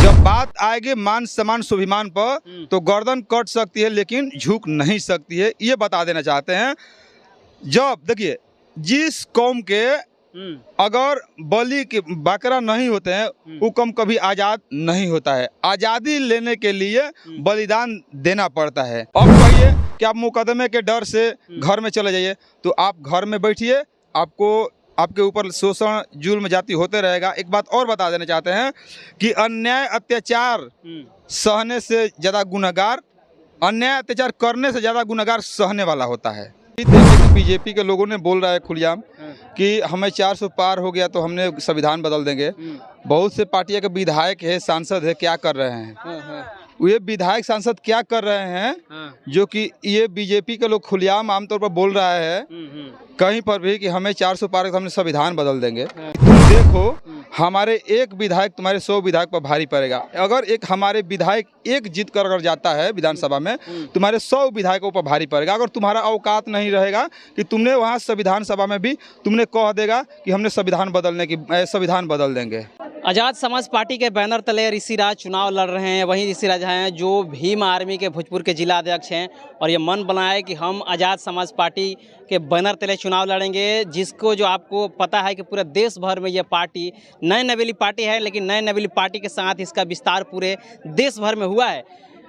जब बात आएगी मान सम्मान स्वाभिमान पर तो गर्दन कट सकती है लेकिन झुक नहीं सकती है, ये बता देना चाहते हैं। जब देखिए जिस कौम के अगर बलि के बकरा नहीं होते हैं वो कौम कभी आज़ाद नहीं होता है। आज़ादी लेने के लिए बलिदान देना पड़ता है। अब कहिए कि आप मुकदमे के डर से घर में चले जाइए, तो आप घर में बैठिए, आपको आपके ऊपर शोषण जुल्म जाति होते रहेगा। एक बात और बता देना चाहते हैं कि अन्याय अत्याचार सहने से ज़्यादा गुनहगार, अन्याय अत्याचार करने से ज़्यादा गुनहगार सहने वाला होता है। बीजेपी के लोगों ने बोल रहा है खुलेआम कि हमें 400 पार हो गया तो हमने संविधान बदल देंगे। बहुत से पार्टियों के विधायक है, सांसद है, क्या कर रहे हैं? ये विधायक सांसद क्या कर रहे हैं जो कि ये बीजेपी के लोग खुलेआम आमतौर पर बोल रहा है कहीं पर भी कि हमें 400 पार तो हमने संविधान बदल देंगे। तुम देखो हमारे एक विधायक तुम्हारे 100 विधायक पर भारी पड़ेगा। अगर एक हमारे विधायक एक जीत कर अगर जाता है विधानसभा में, तुम्हारे 100 विधायकों पर भारी पड़ेगा। अगर तुम्हारा औकात नहीं रहेगा कि तुमने वहाँ संविधान सभा में भी तुमने कह देगा कि हमने संविधान बदल देंगे। आज़ाद समाज पार्टी के बैनर तले ऋषिराज चुनाव लड़ रहे हैं। वहीं ऋषिराज हैं जो भीम आर्मी के भोजपुर के जिला अध्यक्ष हैं और ये मन बनाए कि हम आज़ाद समाज पार्टी के बैनर तले चुनाव लड़ेंगे, जिसको जो आपको पता है कि पूरे देश भर में ये पार्टी नए नवेली पार्टी है, लेकिन नए नवेली पार्टी के साथ इसका विस्तार पूरे देश भर में हुआ है।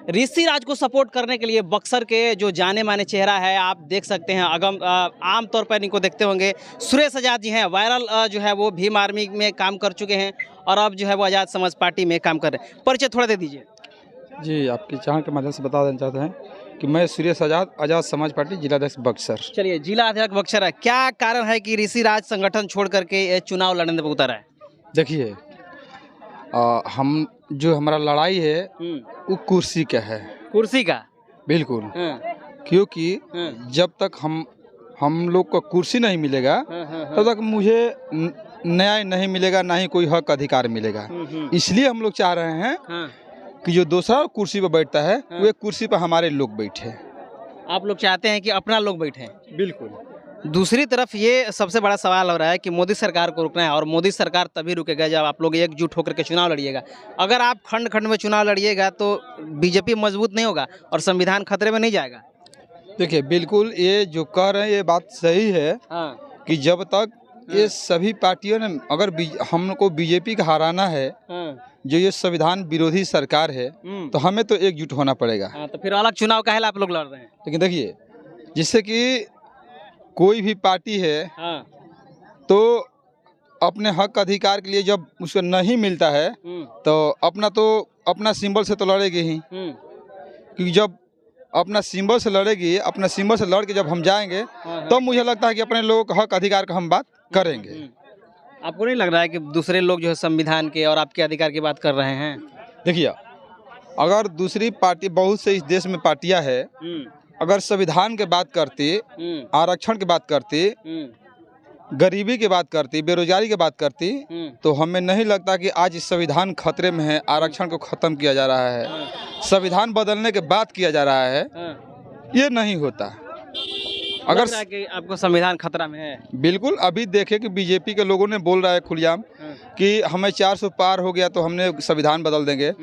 ऋषिराज को सपोर्ट करने के लिए बक्सर के जो जाने माने चेहरा है, आप देख सकते हैं, आम तौर पर इनको देखते होंगे, सुरेश आज़ाद जी हैं। वायरल जो है वो भीम आर्मी में काम कर चुके हैं और अब जो है वो आज़ाद समाज पार्टी में काम कर रहे हैं। परिचय थोड़ा दे दीजिए। जी, आपके चैनल के माध्यम से बता देना चाहते हैं कि मैं सुरेश आज़ाद, आज़ाद समाज पार्टी जिला अध्यक्ष बक्सर। चलिए, जिला अध्यक्ष बक्सर है, क्या कारण है कि ऋषिराज संगठन छोड़ करके चुनाव लड़ने पर उतरा है? देखिए, हम जो हमारा लड़ाई है वो कुर्सी का है। कुर्सी का? बिल्कुल। क्योंकि जब तक हम लोग को कुर्सी नहीं मिलेगा तब तक मुझे न्याय नहीं मिलेगा, ना ही कोई हक अधिकार मिलेगा। इसलिए हम लोग चाह रहे हैं कि जो दूसरा कुर्सी पर बैठता है वो एक कुर्सी पर हमारे लोग बैठे। आप लोग चाहते हैं कि अपना लोग बैठे? बिल्कुल। दूसरी तरफ ये सबसे बड़ा सवाल हो रहा है कि मोदी सरकार को रुकना है और मोदी सरकार तभी रुकेगा जब आप लोग एकजुट होकर के चुनाव लड़िएगा। अगर आप खंड खंड में चुनाव लड़िएगा तो बीजेपी मजबूत नहीं होगा और संविधान खतरे में नहीं जाएगा। देखिए, बिल्कुल ये जो कह रहे हैं ये बात सही है कि जब तक ये सभी पार्टियों ने अगर हमको बीजेपी का हराना है, जो ये संविधान विरोधी सरकार है, तो हमें तो एकजुट होना पड़ेगा। तो फिर अलग चुनाव काहे आप लोग लड़ रहे हैं? लेकिन देखिए, जिससे कि कोई भी पार्टी है तो अपने हक अधिकार के लिए जब उसको नहीं मिलता है तो अपना सिंबल से तो लड़ेगी ही। क्योंकि जब अपना सिंबल से लड़ेगी, अपना सिंबल से लड़ के जब हम जाएंगे तब मुझे लगता है कि अपने लोगों का हक अधिकार का हम बात करेंगे। आपको नहीं लग रहा है कि दूसरे लोग जो है संविधान के और आपके अधिकार की बात कर रहे हैं? देखिए, अगर दूसरी पार्टी, बहुत से इस देश में पार्टियां है, अगर संविधान की बात करती, आरक्षण की बात करती, गरीबी की बात करती, बेरोजगारी की बात करती, तो हमें नहीं लगता कि आज इस संविधान खतरे में है। आरक्षण को खत्म किया जा रहा है, संविधान बदलने के बाद किया जा रहा है, ये नहीं होता। अगर आपको संविधान खतरा में है? बिल्कुल। अभी देखे कि बीजेपी के लोगों ने बोल रहा है खुलेआम कि हमें 400 पार हो गया तो हमने संविधान बदल देंगे।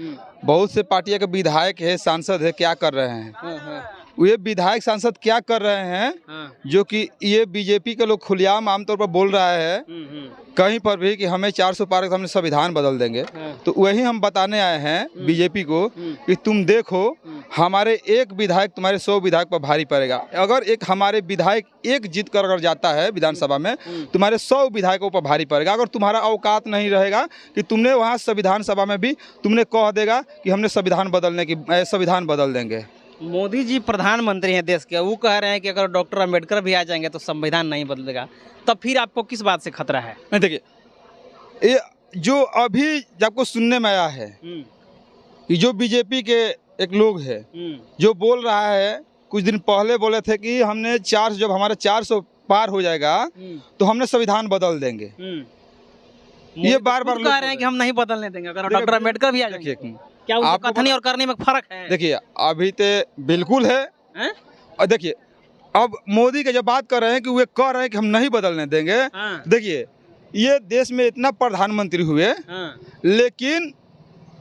बहुत से पार्टियों के विधायक है, सांसद है, क्या कर रहे हैं? ये विधायक सांसद क्या कर रहे हैं जो कि ये बीजेपी के लोग खुलेआम आमतौर पर बोल रहा है कहीं पर भी कि हमें 400 पार तो हमने संविधान बदल देंगे। तो वही हम बताने आए हैं बीजेपी को कि तुम देखो हमारे एक विधायक तुम्हारे 100 विधायक पर भारी पड़ेगा। अगर एक हमारे विधायक एक जीत कर अगर जाता है विधानसभा में, तुम्हारे 100 विधायकों पर भारी पड़ेगा। अगर तुम्हारा औकात नहीं रहेगा कि तुमने वहाँ संविधान सभा में भी तुमने कह देगा कि हमने संविधान बदल देंगे। मोदी जी प्रधानमंत्री हैं देश के, वो कह रहे हैं कि अगर डॉक्टर अम्बेडकर भी आ जाएंगे तो संविधान नहीं बदलेगा, तब फिर आपको किस बात से खतरा है? नहीं, देखिए, ये जो अभी आपको सुनने में आया है, ये जो बीजेपी के एक लोग है जो बोल रहा है, कुछ दिन पहले बोले थे कि हमने जब हमारा 400 पार हो जाएगा तो हमने संविधान बदल देंगे। ये बार बार कह रहे हैं कि हम नहीं बदलने देंगे अगर डॉक्टर अम्बेडकर भी आ जाएंगे। क्या उसका कथनी और करने में फर्क है? देखिए, अभी तो बिल्कुल है। और देखिए, अब मोदी के जब बात कर रहे हैं कि वे कह रहे हैं कि हम नहीं बदलने देंगे। देखिए, ये देश में इतना प्रधानमंत्री हुए, लेकिन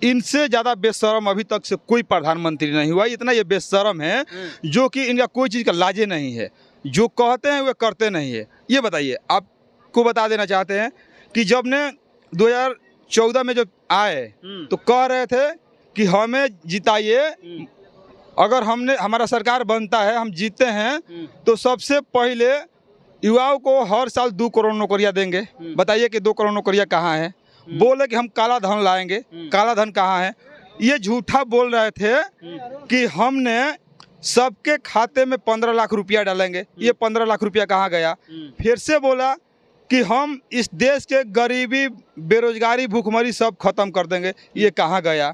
इनसे ज़्यादा बेशरम अभी तक से कोई प्रधानमंत्री नहीं हुआ। इतना ये बेशरम है जो कि इनका कोई चीज़ का लाजे नहीं है, जो कहते हैं वे करते नहीं है। ये बताइए, आपको बता देना चाहते हैं कि जब ने 2014 में जब आए तो कह रहे थे कि हमें जिताइए, अगर हमारा सरकार बनता है, हम जीते हैं तो सबसे पहले युवाओं को हर साल 2 करोड़ नौकरियां देंगे। बताइए कि 2 करोड़ नौकरियां कहाँ हैं? बोले कि हम काला धन लाएंगे। काला धन कहाँ है? ये झूठा बोल रहे थे कि हमने सबके खाते में 15 लाख रुपया डालेंगे। ये 15 लाख रुपया कहाँ गया? फिर से बोला कि हम इस देश के गरीबी, बेरोजगारी, भूखमरी सब खत्म कर देंगे। ये कहाँ गया?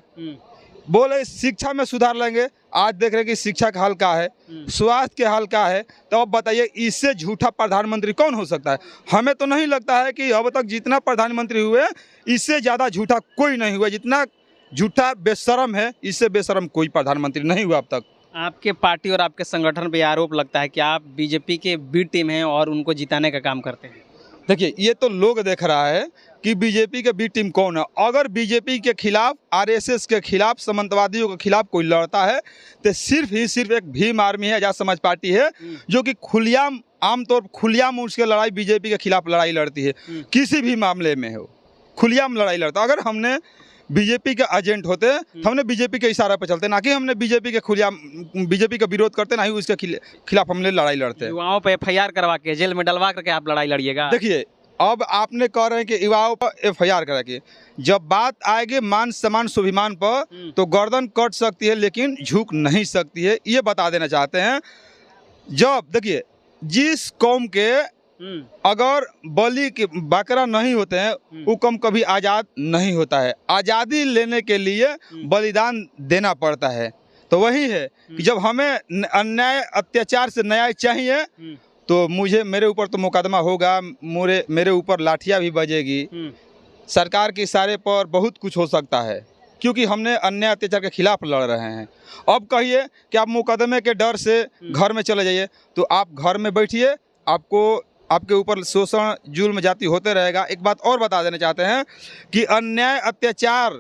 बोले शिक्षा में सुधार लेंगे। आज देख रहे हैं कि शिक्षा का हाल क्या है, स्वास्थ्य के हाल क्या है। तो अब बताइए, इससे झूठा प्रधानमंत्री कौन हो सकता है? हमें तो नहीं लगता है कि अब तक जितना प्रधानमंत्री हुए इससे ज़्यादा झूठा कोई नहीं हुआ। जितना झूठा बेशरम है, इससे बेशरम कोई प्रधानमंत्री नहीं हुआ अब तक। आपके पार्टी और आपके संगठन पे आरोप लगता है कि आप बीजेपी के बी टीम हैं और उनको जिताने का काम करते हैं। देखिए, ये तो लोग देख रहा है कि बीजेपी के बी टीम कौन है। अगर बीजेपी के खिलाफ, आरएसएस के खिलाफ, सामंतवादियों के खिलाफ कोई लड़ता है तो सिर्फ एक भीम आर्मी है, आजाद समाज पार्टी है, जो कि खुलेआम, आमतौर पर खुलेआम उसके लड़ाई बीजेपी के खिलाफ लड़ाई लड़ती है। किसी भी मामले में हो, खुलेआम लड़ाई लड़ता। अगर हमने बीजेपी के एजेंट होते तो हमने बीजेपी के इशारे पर चलते, ना कि हमने बीजेपी के खुलेआम बीजेपी का विरोध करते, ना ही उसके खिलाफ हमने लड़ाई लड़ते। युवाओं पे FIR करवा के जेल में डलवा करके आप लड़ाई लड़िएगा? देखिए, अब आपने कह रहे हैं कि युवाओं पर FIR करा के, जब बात आएगी मान सम्मान स्वाभिमान पर तो गर्दन कट सकती है लेकिन झुक नहीं सकती है। ये बता देना चाहते हैं। जब देखिए, जिस कौम के अगर बलि के बकरा नहीं होते हैं, वो कौम कभी आज़ाद नहीं होता है। आज़ादी लेने के लिए बलिदान देना पड़ता है। तो वही है कि जब हमें अन्याय, अत्याचार से न्याय चाहिए तो मेरे ऊपर तो मुकदमा होगा, मेरे ऊपर लाठियाँ भी बजेगी, सरकार के इशारे पर बहुत कुछ हो सकता है, क्योंकि हमने अन्याय अत्याचार के खिलाफ लड़ रहे हैं। अब कहिए कि आप मुकदमे के डर से घर में चले जाइए, तो आप घर में बैठिए, आपके ऊपर शोषण, जुल्म, जाति होते रहेगा। एक बात और बता देना चाहते हैं कि अन्याय अत्याचार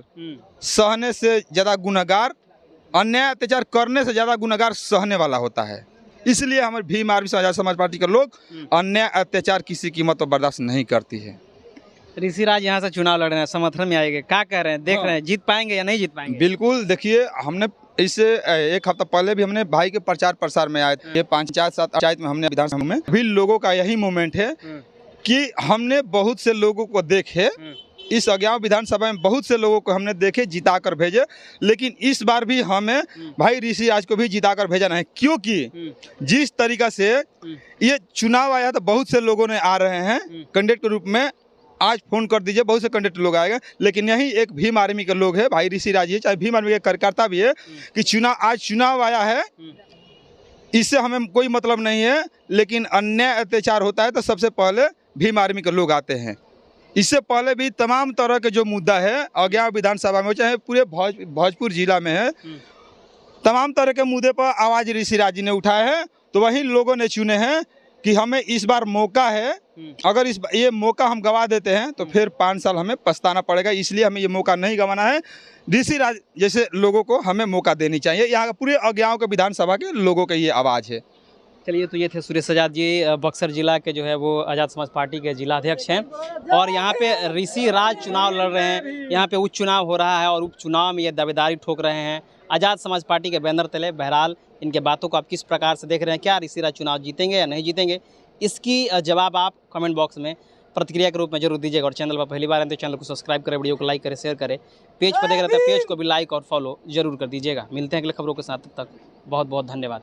सहने से ज़्यादा गुनहगार, अन्याय अत्याचार करने से ज़्यादा गुनहगार सहने वाला होता है। इसलिए हमारे भीम आर्मी आजाद समाज पार्टी के लोग अन्याय अत्याचार किसी कीमत पर बर्दाश्त नहीं करती है। ऋषि राज यहाँ से चुनाव लड़ रहे हैं, समर्थन में आएंगे, क्या कह रहे हैं? देख रहे हैं जीत पाएंगे या नहीं जीत पाएंगे? बिल्कुल, देखिए, हमने इससे 1 हफ्ता पहले भी हमने भाई के प्रचार प्रसार में आए थे। 5-7 पंचायत में हमने विधानसभा में भी लोगों का यही मोमेंट है कि हमने बहुत से लोगों को देखे, इस अज्ञाव विधानसभा में बहुत से लोगों को हमने देखे, जिता कर भेजे। लेकिन इस बार भी हमें भाई ऋषि राज को भी जिता कर भेजा नहीं, क्योंकि जिस तरीका से ये चुनाव आया तो बहुत से लोगों ने आ रहे हैं कैंडिडेट के रूप में। आज फोन कर दीजिए, बहुत से कैंडिडेट लोग आएंगे, लेकिन यही एक भीम आर्मी के लोग है, भाई ऋषि राज है, चाहे भीम आर्मी के कार्यकर्ता भी है, कि आज चुनाव आया है, इससे हमें कोई मतलब नहीं है। लेकिन अन्याय अत्याचार होता है तो सबसे पहले भीम आर्मी के लोग आते हैं। इससे पहले भी तमाम तरह के जो मुद्दा है अज्ञाव विधानसभा में, चाहे पूरे भोजपुर जिला में है, तमाम तरह के मुद्दे पर आवाज़ ऋषि राज जी ने उठाए हैं। तो वही लोगों ने चुने हैं कि हमें इस बार मौका है, अगर ये मौका हम गवा देते हैं तो फिर 5 साल हमें पछताना पड़ेगा। इसलिए हमें ये मौका नहीं गंवाना है। ऋषि राज जैसे लोगों को हमें मौका देनी चाहिए। यहाँ के पूरे अज्ञाओं के विधानसभा के लोगों का ये आवाज़ है। चलिए, तो ये थे सुरेश आजाद जी, बक्सर जिला के जो है वो आज़ाद समाज पार्टी के जिला अध्यक्ष हैं, और यहाँ पे ऋषि राज चुनाव लड़ रहे हैं। यहाँ पे उपचुनाव हो रहा है और उपचुनाव में ये दावेदारी ठोक रहे हैं आज़ाद समाज पार्टी के बैनर तले। बहरहाल इनके बातों को आप किस प्रकार से देख रहे हैं? क्या ऋषि राज चुनाव जीतेंगे या नहीं जीतेंगे? इसकी जवाब आप कमेंट बॉक्स में प्रतिक्रिया के रूप में जरूर दीजिएगा। और चैनल पर पहली बार आए तो चैनल को सब्सक्राइब करें, वीडियो को लाइक करें, शेयर करें। पेज पर देख रहे थे, पेज को भी लाइक और फॉलो जरूर कर दीजिएगा। मिलते हैं अगले खबरों के साथ, तब तक बहुत बहुत धन्यवाद।